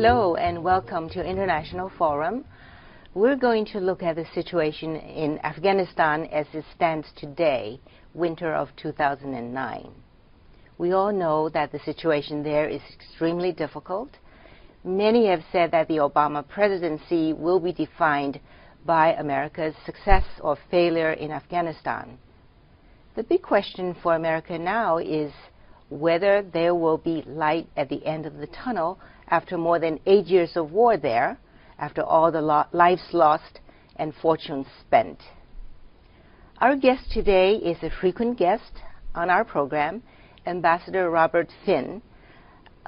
Hello and welcome to International Forum. We're going to look at the situation in Afghanistan as it stands today, winter of 2009. We all know that the situation there is extremely difficult. Many have said that the Obama presidency will be defined by America's success or failure in Afghanistan. The big question for America now is whether there will be light at the end of the tunnel after more than 8 years of war there, after all the lives lost and fortunes spent. Our guest today is a frequent guest on our program, Ambassador Robert Finn,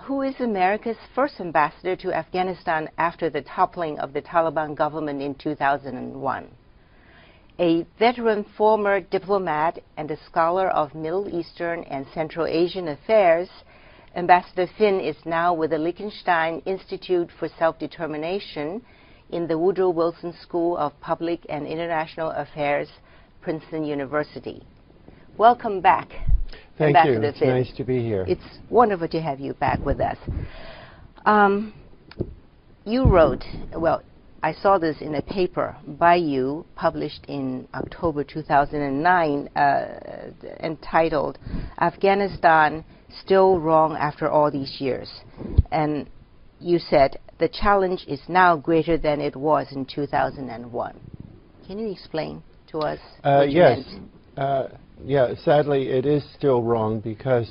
who is America's first ambassador to Afghanistan after the toppling of the Taliban government in 2001. A veteran former diplomat and a scholar of Middle Eastern and Central Asian affairs, Ambassador Finn is now with the Liechtenstein Institute for Self-Determination in the Woodrow Wilson School of Public and International Affairs, Princeton University. Welcome back, Thank Ambassador you. It's Finn. nice to be here. It's wonderful to have you back with us. You wrote, well, I saw this in a paper by you published in October 2009 entitled Afghanistan Still Wrong After All These Years. And you said the challenge is now greater than it was in 2001. Can you explain to us what you yes. meant? Yeah, sadly it is still wrong because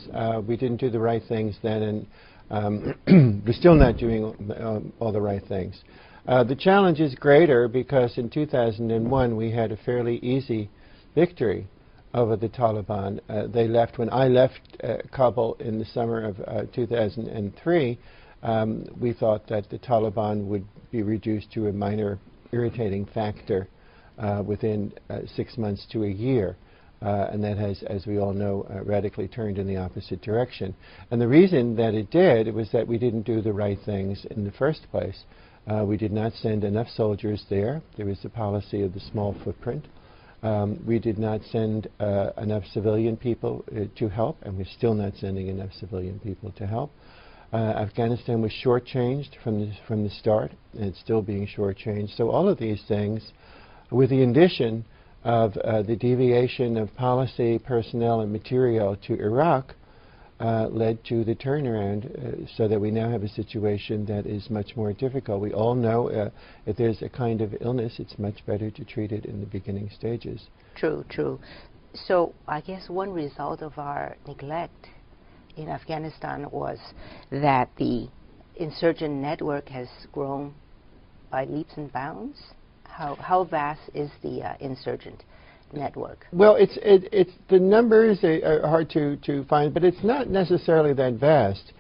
we didn't do the right things then, and we're still not doing all the right things. The challenge is greater because in 2001 we had a fairly easy victory over the Taliban. They left, when I left Kabul in the summer of 2003, we thought that the Taliban would be reduced to a minor irritating factor within 6 months to a year. And that has, as we all know, radically turned in the opposite direction. And the reason that it did was that we didn't do the right things in the first place. We did not send enough soldiers there. There was the policy of the small footprint. We did not send enough civilian people to help, and we're still not sending enough civilian people to help. Afghanistan was shortchanged from the start, and it's still being shortchanged. So all of these things, with the addition of the deviation of policy, personnel, and material to Iraq, led to the turnaround so that we now have a situation that is much more difficult. We all know if there's a kind of illness, it's much better to treat it in the beginning stages. True, true. So I guess one result of our neglect in Afghanistan was that the insurgent network has grown by leaps and bounds. How vast is the insurgent network? Well, it's the numbers are hard to find, but it's not necessarily that vast.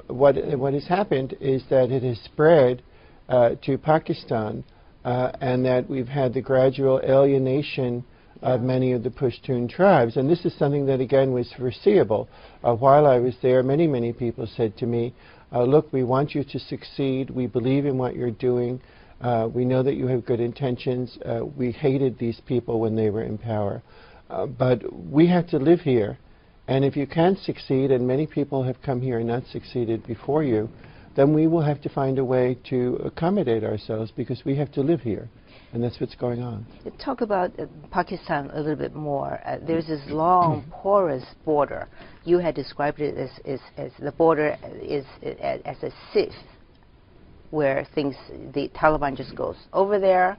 What has happened is that it has spread to Pakistan, and that we've had the gradual alienation of many of the Pashtun tribes. And this is something that, again, was foreseeable. While I was there, many people said to me, look, we want you to succeed. We believe in what you're doing. We know that you have good intentions. We hated these people when they were in power. But we have to live here. And if you can't succeed, and many people have come here and not succeeded before you, then we will have to find a way to accommodate ourselves because we have to live here. And that's what's going on. Talk about Pakistan a little bit more. There's this long, porous border. You had described it as the border is as a sieve, where the Taliban just goes over there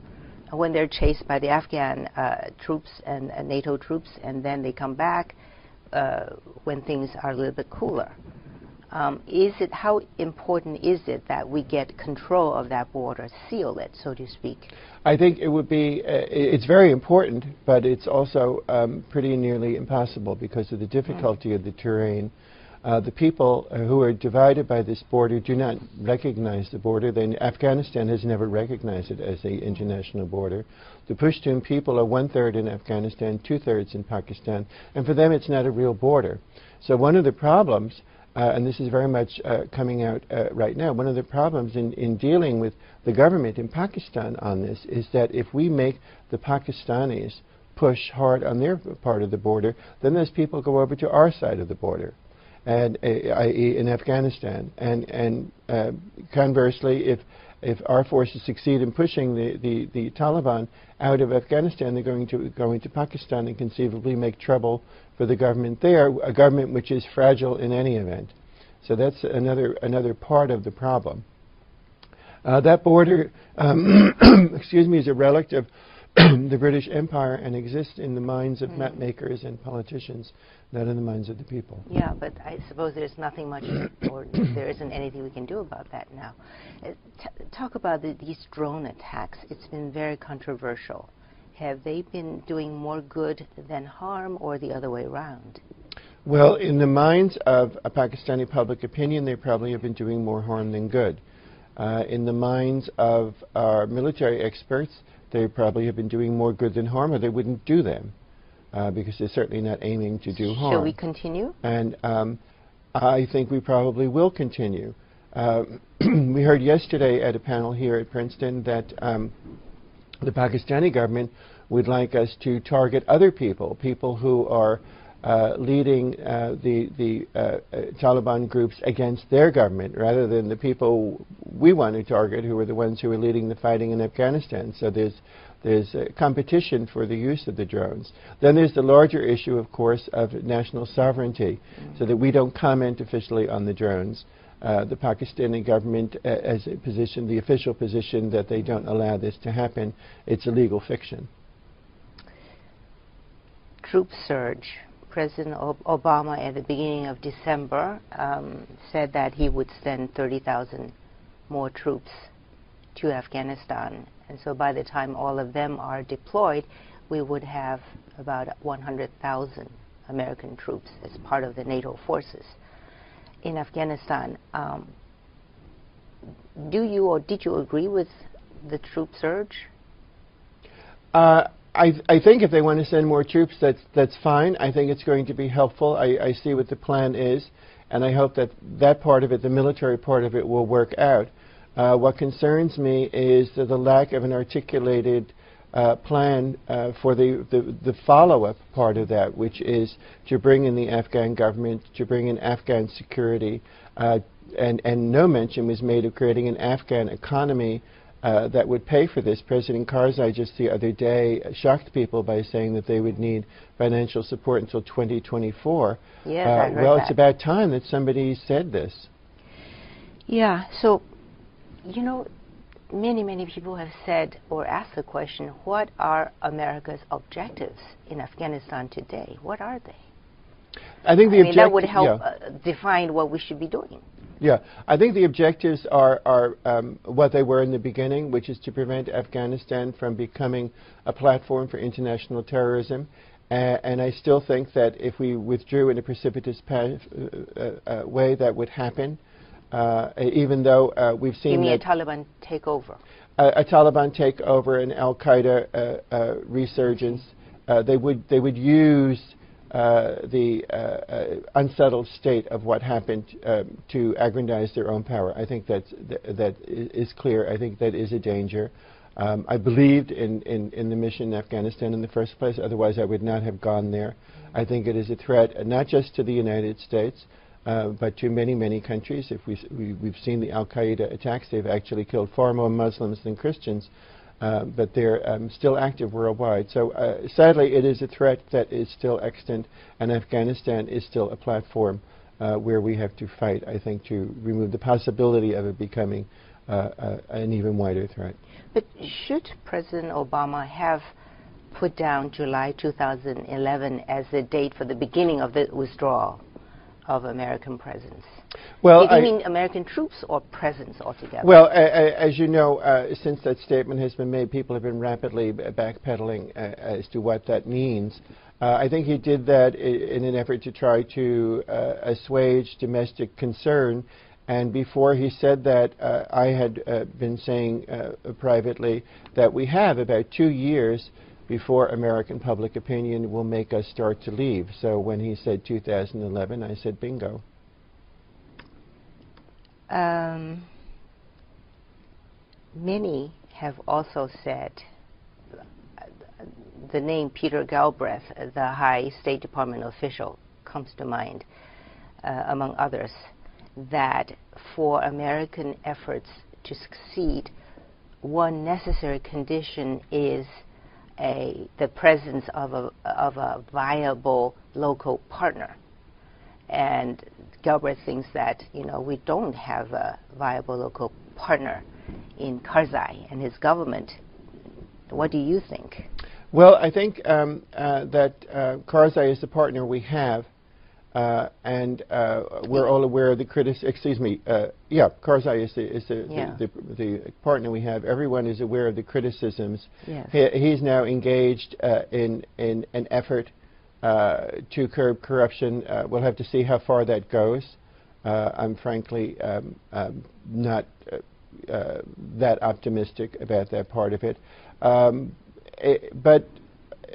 when they're chased by the Afghan troops and NATO troops, and then they come back when things are a little bit cooler. How important is it that we get control of that border, seal it, so to speak? I think it would be, it's very important, but it's also pretty nearly impossible because of the difficulty of the terrain. The people who are divided by this border do not recognize the border. Afghanistan has never recognized it as an international border. The Pashtun people are 1/3 in Afghanistan, 2/3 in Pakistan, and for them it's not a real border. So one of the problems, and this is very much coming out right now, one of the problems in dealing with the government in Pakistan on this is that if we make the Pakistanis push hard on their part of the border, then those people go over to our side of the border. and i.e. in Afghanistan. And conversely, if our forces succeed in pushing the Taliban out of Afghanistan, they're going to go into Pakistan and conceivably make trouble for the government there, a government which is fragile in any event. So that's another part of the problem. That border, excuse me, is a relic of the British Empire and exists in the minds of map makers and politicians, not in the minds of the people. Yeah, but I suppose there's nothing much, or there isn't anything we can do about that now. Talk about these drone attacks. It's been very controversial. Have they been doing more good than harm, or the other way around? Well, in the minds of a Pakistani public opinion, they probably have been doing more harm than good. In the minds of our military experts, they probably have been doing more good than harm, or they wouldn't do them, because they're certainly not aiming to do harm. Shall we continue? And I think we probably will continue. We heard yesterday at a panel here at Princeton that the Pakistani government would like us to target other people, people who are leading the Taliban groups against their government, rather than the people we want to target, who are the ones who are leading the fighting in Afghanistan. So there's a competition for the use of the drones. Then there's the larger issue, of course, of national sovereignty, so that we don't comment officially on the drones. The Pakistani government as a position, the official position, that they don't allow this to happen. It's a legal fiction. Troop surge. President Obama at the beginning of December said that he would send 30,000 more troops to Afghanistan. And so by the time all of them are deployed, we would have about 100,000 American troops as part of the NATO forces in Afghanistan. Do you or did you agree with the troop surge? I think if they want to send more troops, that's fine. I think it's going to be helpful. I see what the plan is, and I hope that that part of it, the military part of it, will work out. What concerns me is the lack of an articulated plan for the follow-up part of that, which is to bring in the Afghan government, to bring in Afghan security, and no mention was made of creating an Afghan economy that would pay for this. President Karzai just the other day shocked people by saying that they would need financial support until 2024. Yes, I heard well, that. It's about time that somebody said this. Yeah, so, you know, many people have said or asked the question, what are America's objectives in Afghanistan today? What are they? I think that would help define what we should be doing. Yeah, I think the objectives are what they were in the beginning, which is to prevent Afghanistan from becoming a platform for international terrorism. And I still think that if we withdrew in a precipitous way, that would happen, even though we've seen... You mean a Taliban takeover? A Taliban takeover, an al-Qaeda resurgence. They would use the unsettled state of what happened to aggrandize their own power. I think that is clear. I think that is a danger. I believed in the mission in Afghanistan in the first place, otherwise I would not have gone there. I think it is a threat not just to the United States, but to many countries. If we've seen the al-Qaeda attacks, they've actually killed far more Muslims than Christians. But they're still active worldwide. So sadly, it is a threat that is still extant, and Afghanistan is still a platform where we have to fight, I think, to remove the possibility of it becoming an even wider threat. But should President Obama have put down July 2011 as the date for the beginning of the withdrawal of American presence? Well, do you mean American troops or presence altogether? Well, as you know, since that statement has been made, people have been rapidly backpedaling as to what that means. I think he did that in an effort to try to assuage domestic concern. And before he said that, I had been saying privately that we have about 2 years before American public opinion will make us start to leave. So when he said 2011, I said bingo. Many have also said, the name Peter Galbraith, the high State Department official, comes to mind. among others, that for American efforts to succeed, one necessary condition is the presence of a viable local partner. And Gilbert thinks that, you know, we don't have a viable local partner in Karzai and his government. What do you think? Well, I think that Karzai is the partner we have, and we're all aware of the Karzai is the partner we have. Everyone is aware of the criticisms. Yes. He's now engaged in an effort to curb corruption. We'll have to see how far that goes. I'm frankly not that optimistic about that part of it. But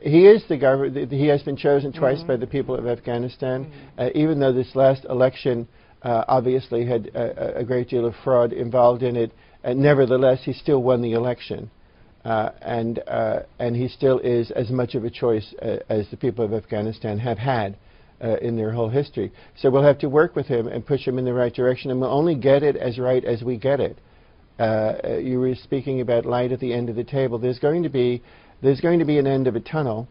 he is the government. He has been chosen twice by the people of Afghanistan. Even though this last election obviously had a great deal of fraud involved in it, nevertheless he still won the election, and he still is as much of a choice as the people of Afghanistan have had in their whole history. So we'll have to work with him and push him in the right direction, and we'll only get it as right as we get it. You were speaking about light at the end of the table. There's going to be an end of a tunnel,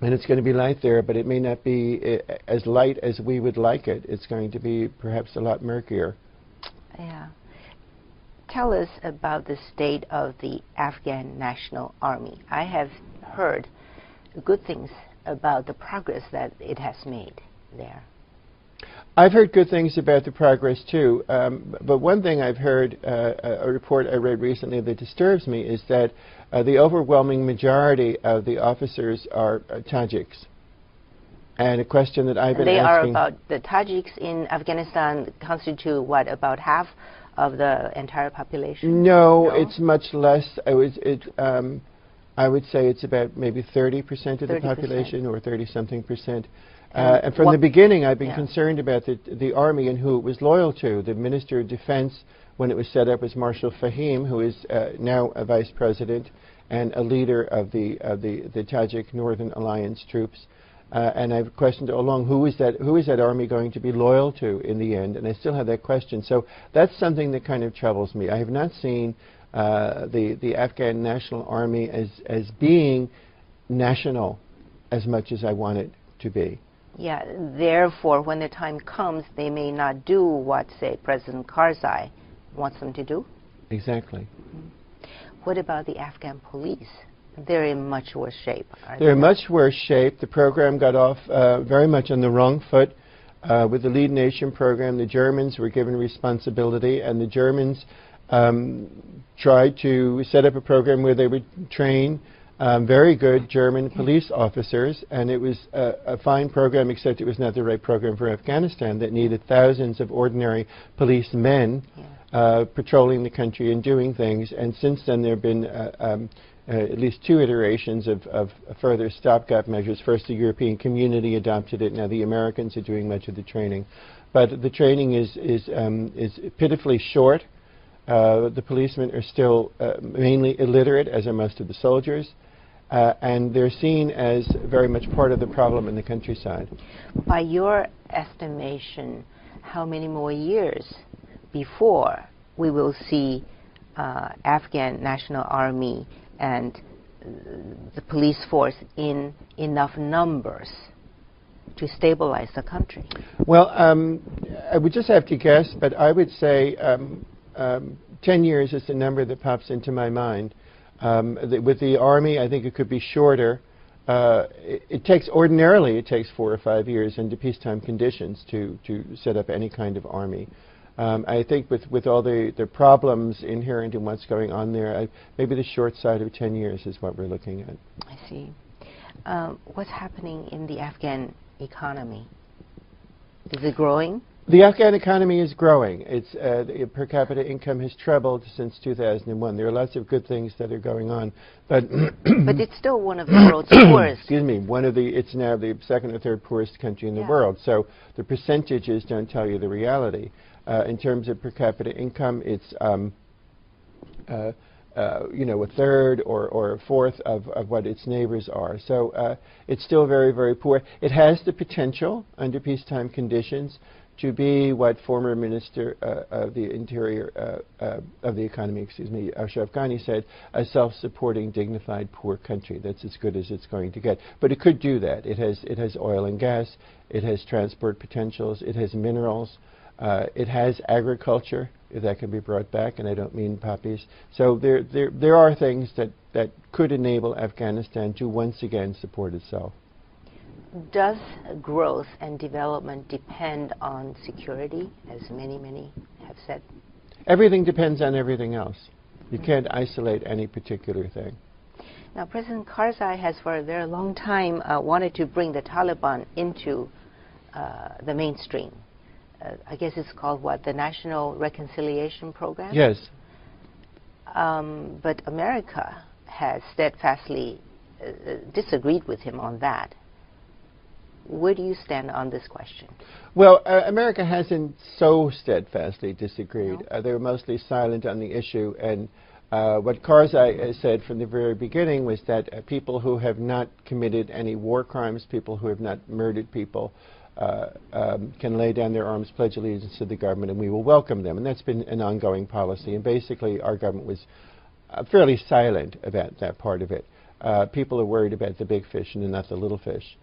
and it's going to be light there, but it may not be as light as we would like it. It's going to be perhaps a lot murkier. Yeah. Tell us about the state of the Afghan National Army. I have heard good things about the progress that it has made there. I've heard good things about the progress too, but one thing I've heard, a report I read recently that disturbs me, is that the overwhelming majority of the officers are Tajiks. And a question that I've been asking... They are about, the Tajiks in Afghanistan constitute what, about half of the entire population? No, it's much less. I would say it's about maybe 30% of the population, or 30-something%. And from the beginning, I've been concerned about the army and who it was loyal to. The Minister of Defense, when it was set up, was Marshal Fahim, who is now a vice president and a leader of the Tajik Northern Alliance troops. And I've questioned all along, who is that army going to be loyal to in the end? And I still have that question. So that's something that kind of troubles me. I have not seen the Afghan National Army as being national as much as I want it to be. Yeah, therefore, when the time comes, they may not do what, say, President Karzai wants them to do? Exactly. What about the Afghan police? They're in much worse shape. They're in much worse shape. The program got off very much on the wrong foot. With the Lead Nation program, the Germans were given responsibility, and the Germans tried to set up a program where they would train very good German police officers, and it was a fine program, except it was not the right program for Afghanistan, that needed thousands of ordinary policemen patrolling the country and doing things. And since then there have been at least 2 iterations of further stopgap measures. First, the European community adopted it. Now the Americans are doing much of the training. But the training is pitifully short. The policemen are still mainly illiterate, as are most of the soldiers. And they're seen as very much part of the problem in the countryside. By your estimation, how many more years before we will see Afghan National Army and the police force in enough numbers to stabilize the country? Well, I would just have to guess, but I would say 10 years is the number that pops into my mind. With the Army, I think it could be shorter. Ordinarily it takes 4 or 5 years into peacetime conditions to set up any kind of army. I think with all the problems inherent in what's going on there, maybe the short side of 10 years is what we're looking at. I see. What's happening in the Afghan economy? Is it growing? The Afghan economy is growing. The per capita income has trebled since 2001. There are lots of good things that are going on, but but it's still one of the world's poorest. Excuse me. It's now the 2nd or 3rd poorest country in the world. So the percentages don't tell you the reality. In terms of per capita income, it's you know, 1/3 or 1/4 of what its neighbors are. So it's still very, very poor. It has the potential, under peacetime conditions, to be what former Minister of the Interior, of the Economy, excuse me, Ashraf Ghani said, a self-supporting, dignified, poor country. That's as good as it's going to get. But it could do that. It has oil and gas. It has transport potentials. It has minerals. It has agriculture, if that can be brought back, and I don't mean poppies. So there are things that could enable Afghanistan to once again support itself. Does growth and development depend on security, as many have said? Everything depends on everything else. You can't isolate any particular thing. Now, President Karzai has for a very long time wanted to bring the Taliban into the mainstream. I guess it's called what, the National Reconciliation Program? Yes. But America has steadfastly disagreed with him on that. Where do you stand on this question? Well, America hasn't so steadfastly disagreed. No? They were mostly silent on the issue, and what Karzai said from the very beginning was that people who have not committed any war crimes, people who have not murdered people, can lay down their arms, pledge allegiance to the government, and we will welcome them. And that's been an ongoing policy. And basically, our government was fairly silent about that part of it. People are worried about the big fish and not the little fish.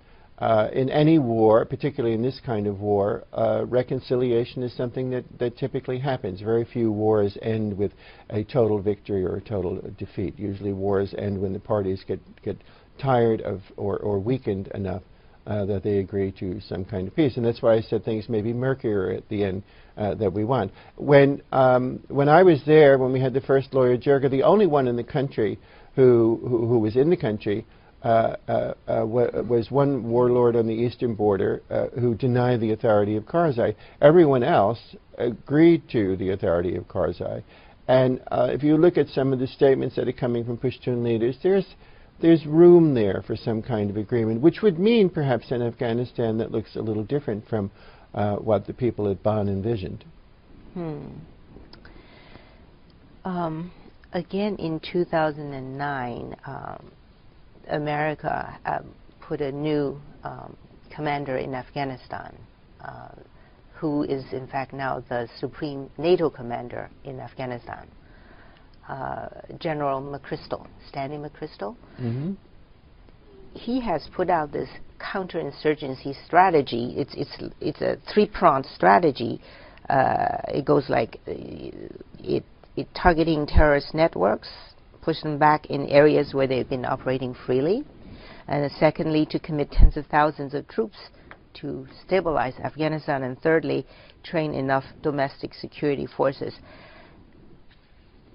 In any war, particularly in this kind of war, reconciliation is something that typically happens. Very few wars end with a total victory or a total defeat. Usually wars end when the parties get tired of or weakened enough that they agree to some kind of peace. And that's why I said things may be murkier at the end that we want. When I was there, when we had the first lawyer, Jirga, the only one in the country who was in the country was one warlord on the eastern border who denied the authority of Karzai. Everyone else agreed to the authority of Karzai. And if you look at some of the statements that are coming from Pashtun leaders, there's room there for some kind of agreement, which would mean perhaps an Afghanistan that looks a little different from what the people at Bonn envisioned. Again, in 2009, America put a new commander in Afghanistan, who is in fact now the supreme NATO commander in Afghanistan, General McChrystal, Stanley McChrystal. Mm-hmm. He has put out this counterinsurgency strategy. It's a three-pronged strategy. It goes like it targeting terrorist networks, push them back in areas where they've been operating freely, and secondly, to commit tens of thousands of troops to stabilize Afghanistan, and thirdly, train enough domestic security forces.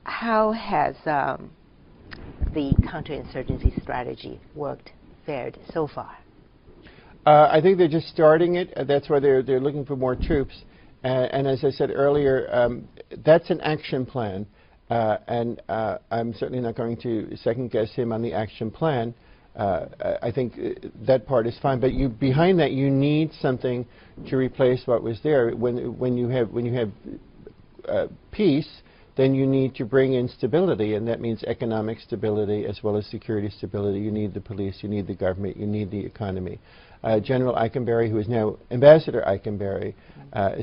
How has the counterinsurgency strategy fared so far? I think they're just starting it. That's why they're looking for more troops. And as I said earlier, that's an action plan. And I'm certainly not going to second-guess him on the action plan. I think that part is fine. But behind that, you need something to replace what was there. When you have peace, then you need to bring in stability, and that means economic stability as well as security stability. You need the police, you need the government, you need the economy. General Eikenberry, who is now Ambassador Eikenberry,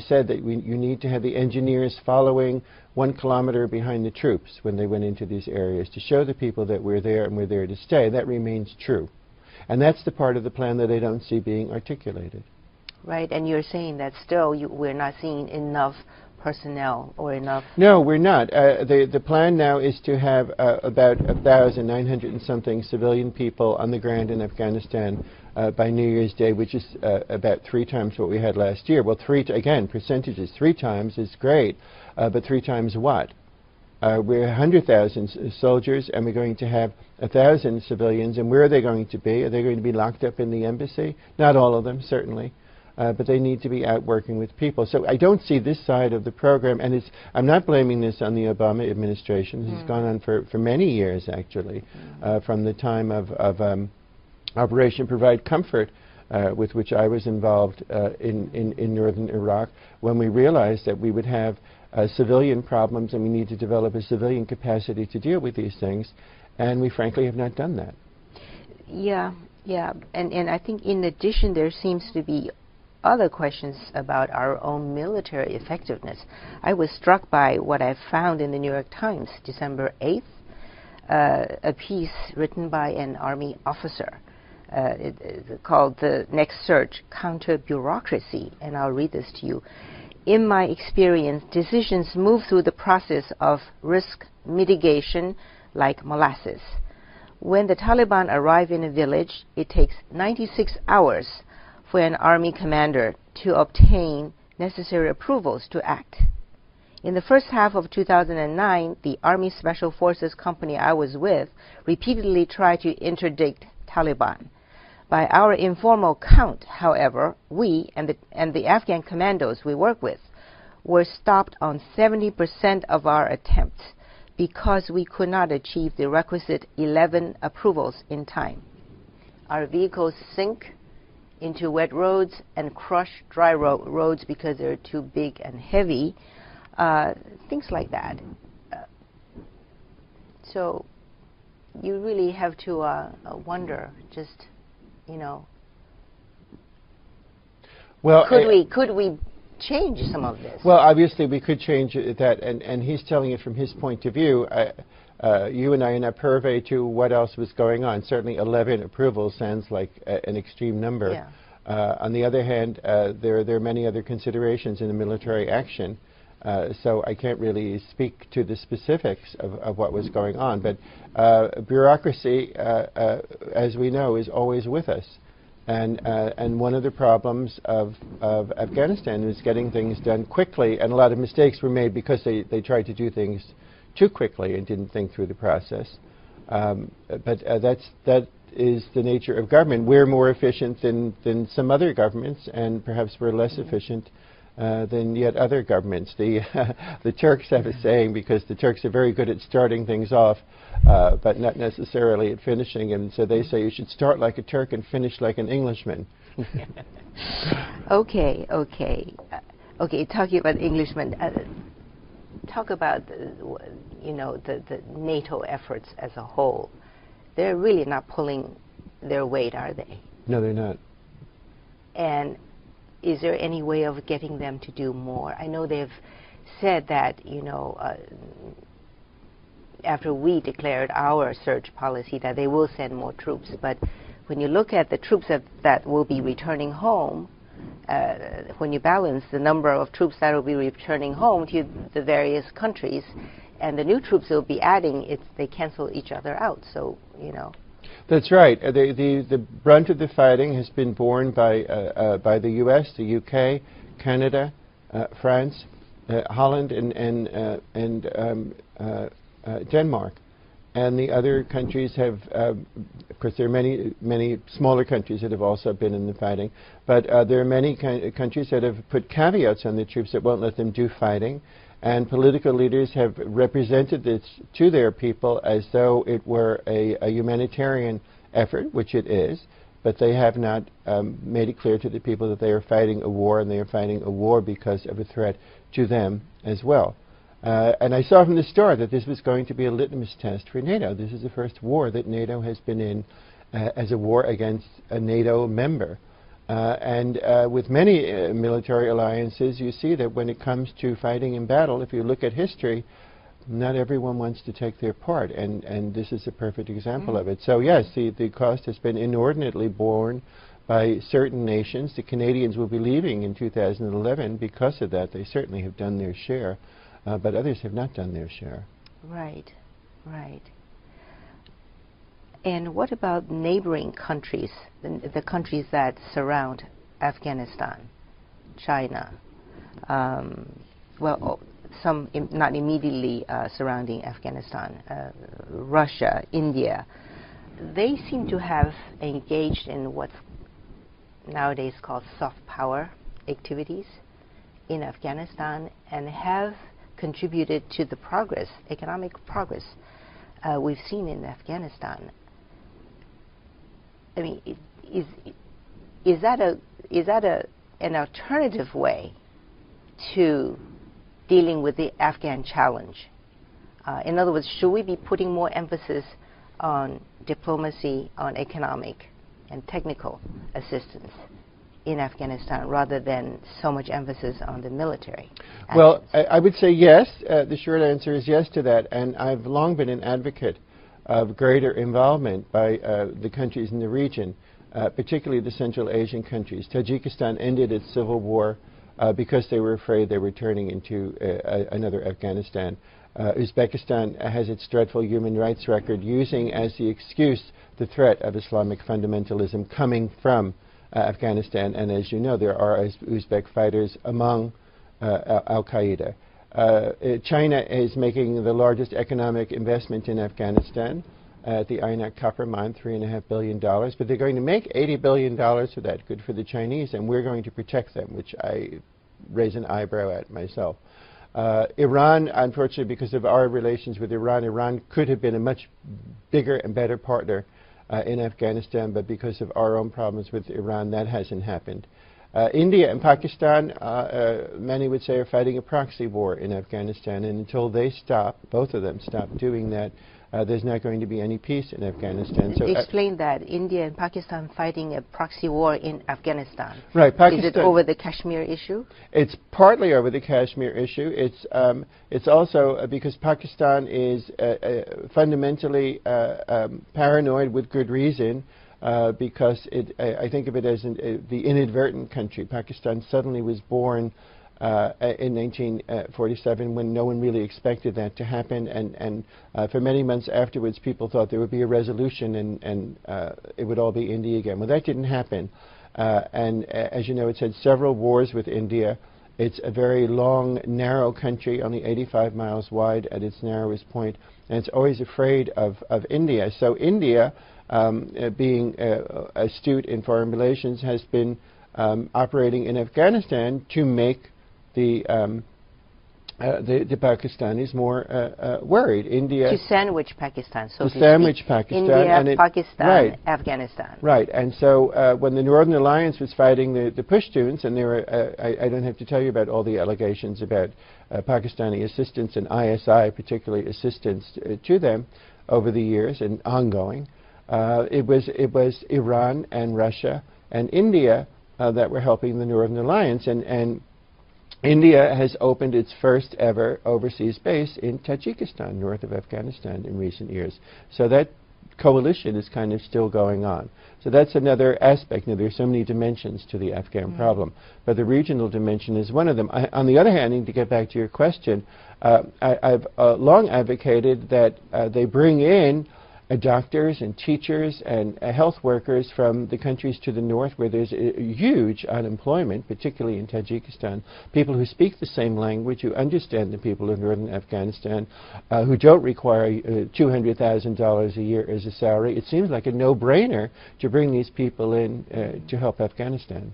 said that you need to have the engineers following 1 kilometer behind the troops when they went into these areas to show the people that we're there and we're there to stay. That remains true. And that's the part of the plan that I don't see being articulated. Right, and you're saying that still we're not seeing enough personnel or enough... No, we're not. The plan now is to have about 1,900 and something civilian people on the ground in Afghanistan by New Year's Day, which is about 3 times what we had last year. Well, again, percentages, 3 times is great, but 3 times what? We're 100,000 soldiers, and we're going to have 1,000 civilians, and where are they going to be? Are they going to be locked up in the embassy? Not all of them, certainly. But they need to be out working with people. So I don't see this side of the program, and I'm not blaming this on the Obama administration. This has gone on for many years, actually, from the time of Operation Provide Comfort, with which I was involved in northern Iraq, when we realized that we would have civilian problems and we need to develop a civilian capacity to deal with these things, and we frankly have not done that. Yeah, and I think in addition there seems to be other questions about our own military effectiveness. I was struck by what I found in the New York Times, December 8th, a piece written by an Army officer called The Next Surge, Counter Bureaucracy, and I'll read this to you. In my experience, decisions move through the process of risk mitigation like molasses. When the Taliban arrive in a village, it takes 96 hours for an army commander to obtain necessary approvals to act. In the first half of 2009, the Army Special Forces company I was with repeatedly tried to interdict Taliban. By our informal count, however, we and the Afghan commandos we work with were stopped on 70% of our attempts because we could not achieve the requisite 11 approvals in time. Our vehicles sink into wet roads and crush dry roads because they're too big and heavy, things like that. So you really have to wonder, just, you know, well, could we change some of this? Well, obviously we could change that, and he's telling it from his point of view. You and I are not purvey to what else was going on. Certainly 11 approvals sounds like an extreme number. Yeah. On the other hand, there are many other considerations in the military action, so I can't really speak to the specifics of what was going on. But bureaucracy, as we know, is always with us. And one of the problems of Afghanistan is getting things done quickly, and a lot of mistakes were made because they tried to do things too quickly and didn't think through the process. But that is the nature of government. We're more efficient than some other governments, and perhaps we're less efficient than yet other governments. The Turks have a saying, because the Turks are very good at starting things off, but not necessarily at finishing them. So they say you should start like a Turk and finish like an Englishman. Okay. Talking about Englishmen, talk about the NATO efforts as a whole. They're really not pulling their weight, are they? No, they're not. And is there any way of getting them to do more? I know they've said that, after we declared our surge policy, that they will send more troops. But when you look at the troops that will be returning home, when you balance the number of troops that will be returning home to the various countries and the new troops they'll be adding, they cancel each other out. So, That's right. The brunt of the fighting has been borne by the U.S., the UK, Canada, France, Holland, and Denmark. And the other countries have, of course, there are many smaller countries that have also been in the fighting, but there are many countries that have put caveats on the troops that won't let them do fighting. And political leaders have represented this to their people as though it were a humanitarian effort, which it is, but they have not made it clear to the people that they are fighting a war, and they are fighting a war because of a threat to them as well. And I saw from the start that this was going to be a litmus test for NATO. This is the first war that NATO has been in as a war against a NATO member. And with many military alliances, you see that when it comes to fighting in battle, if you look at history, not everyone wants to take their part, and this is a perfect example of it. So yes, the cost has been inordinately borne by certain nations. The Canadians will be leaving in 2011 because of that. They certainly have done their share, but others have not done their share. Right. And what about neighboring countries, the countries that surround Afghanistan, China, some not immediately surrounding Afghanistan, Russia, India? They seem to have engaged in what's nowadays called soft power activities in Afghanistan, and have contributed to the progress, economic progress we've seen in Afghanistan. I mean, is that an alternative way to dealing with the Afghan challenge? In other words, should we be putting more emphasis on diplomacy, on economic and technical assistance in Afghanistan rather than so much emphasis on the military actions? Well, I would say yes. The short answer is yes to that, and I've long been an advocate of greater involvement by the countries in the region, particularly the Central Asian countries. Tajikistan ended its civil war because they were afraid they were turning into another Afghanistan. Uzbekistan has its dreadful human rights record, using as the excuse the threat of Islamic fundamentalism coming from Afghanistan, and as you know, there are Uzbek fighters among Al-Qaeda. China is making the largest economic investment in Afghanistan at the Aynak copper mine, $3.5 billion, but they're going to make $80 billion for that. Good for the Chinese, and we're going to protect them, which I raise an eyebrow at myself. Iran, unfortunately, because of our relations with Iran, Iran could have been a much bigger and better partner in Afghanistan, but because of our own problems with Iran, that hasn't happened. India and Pakistan, many would say, are fighting a proxy war in Afghanistan, and until they stop, both of them stop doing that, there's not going to be any peace in Afghanistan. So explain that. India and Pakistan fighting a proxy war in Afghanistan. Right. Pakistan, is it over the Kashmir issue? It's partly over the Kashmir issue. It's also because Pakistan is fundamentally paranoid with good reason, because I think of it as the inadvertent country. Pakistan suddenly was born in 1947 when no one really expected that to happen, and for many months afterwards people thought there would be a resolution and it would all be India again. Well, that didn't happen, and as you know, it's had several wars with India. It's a very long, narrow country, only 85 miles wide at its narrowest point, and it's always afraid of India. So India, being astute in foreign relations, has been operating in Afghanistan to make the Pakistanis more worried. India to sandwich Pakistan, so to sandwich Pakistan, India, and Pakistan, right, Afghanistan. Right, and so when the Northern Alliance was fighting the Pashtuns, and there were, I don't have to tell you about all the allegations about Pakistani assistance and ISI, particularly assistance to them over the years and ongoing. It was Iran and Russia and India that were helping the Northern Alliance, and India has opened its first ever overseas base in Tajikistan, north of Afghanistan, in recent years. So that coalition is kind of still going on. So that's another aspect. Now, there's so many dimensions to the Afghan problem, but the regional dimension is one of them. On the other hand, to get back to your question, I've long advocated that they bring in doctors and teachers and health workers from the countries to the north where there's huge unemployment, particularly in Tajikistan, people who speak the same language, who understand the people of northern Afghanistan, who don't require $200,000 a year as a salary. It seems like a no-brainer to bring these people in to help Afghanistan.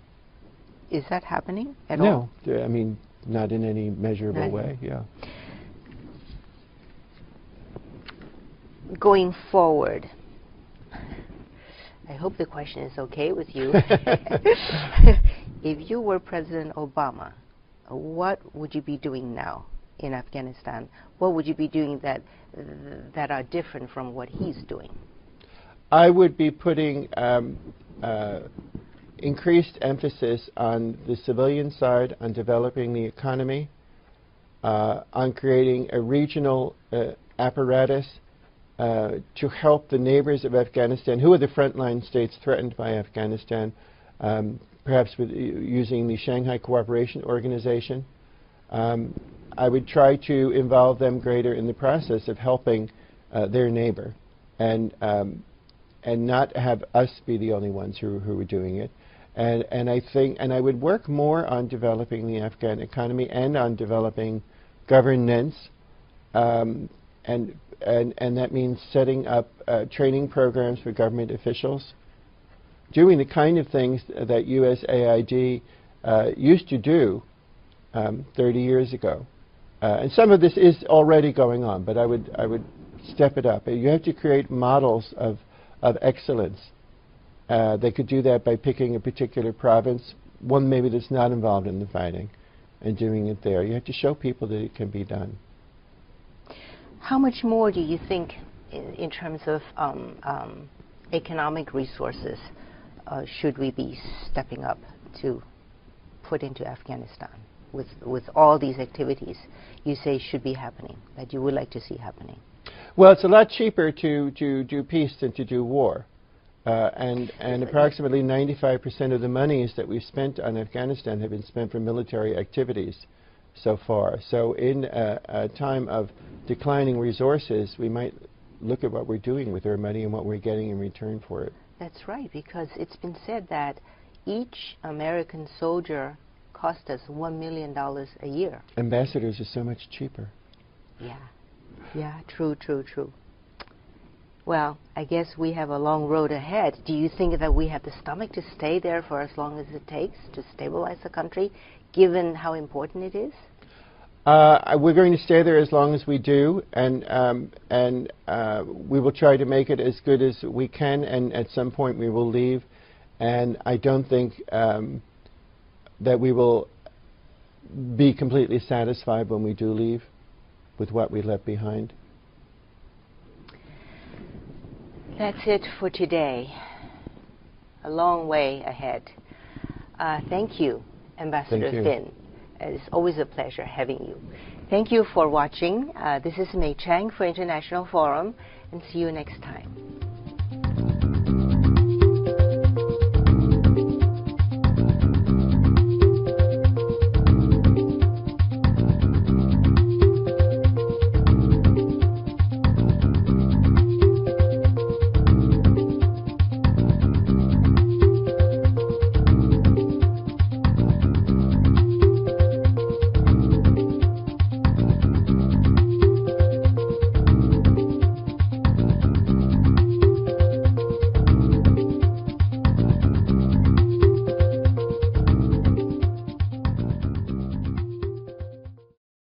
Is that happening at all? No, I mean, not in any measurable way, yeah. Going forward, I hope the question is okay with you. If you were President Obama, what would you be doing now in Afghanistan? What would you be doing that are different from what he's doing? I would be putting increased emphasis on the civilian side, on developing the economy, on creating a regional apparatus to help the neighbors of Afghanistan, who are the frontline states threatened by Afghanistan, perhaps with using the Shanghai Cooperation Organization. I would try to involve them greater in the process of helping their neighbor, and not have us be the only ones who are doing it. And I would work more on developing the Afghan economy and on developing governance, and that means setting up training programs for government officials, doing the kind of things that USAID used to do 30 years ago. And some of this is already going on, but I would step it up. You have to create models of excellence. They could do that by picking a particular province, one maybe that's not involved in the fighting, and doing it there. You have to show people that it can be done. How much more do you think, in terms of economic resources, should we be stepping up to put into Afghanistan with all these activities you say should be happening, that you would like to see happening? Well, it's a lot cheaper to do peace than to do war. And approximately 95% of the monies that we've spent on Afghanistan have been spent for military activities so far. So in a time of declining resources, we might look at what we're doing with our money and what we're getting in return for it. That's right, because it's been said that each American soldier cost us $1 million a year. Ambassadors are so much cheaper. Yeah, true. Well, I guess we have a long road ahead. Do you think that we have the stomach to stay there for as long as it takes to stabilize the country, given how important it is? We're going to stay there as long as we do, and we will try to make it as good as we can, and at some point we will leave. And I don't think that we will be completely satisfied when we do leave with what we left behind. That's it for today. A long way ahead. Thank you, Ambassador Finn. It's always a pleasure having you. Thank you for watching. This is Mei Chang for International Forum, and see you next time.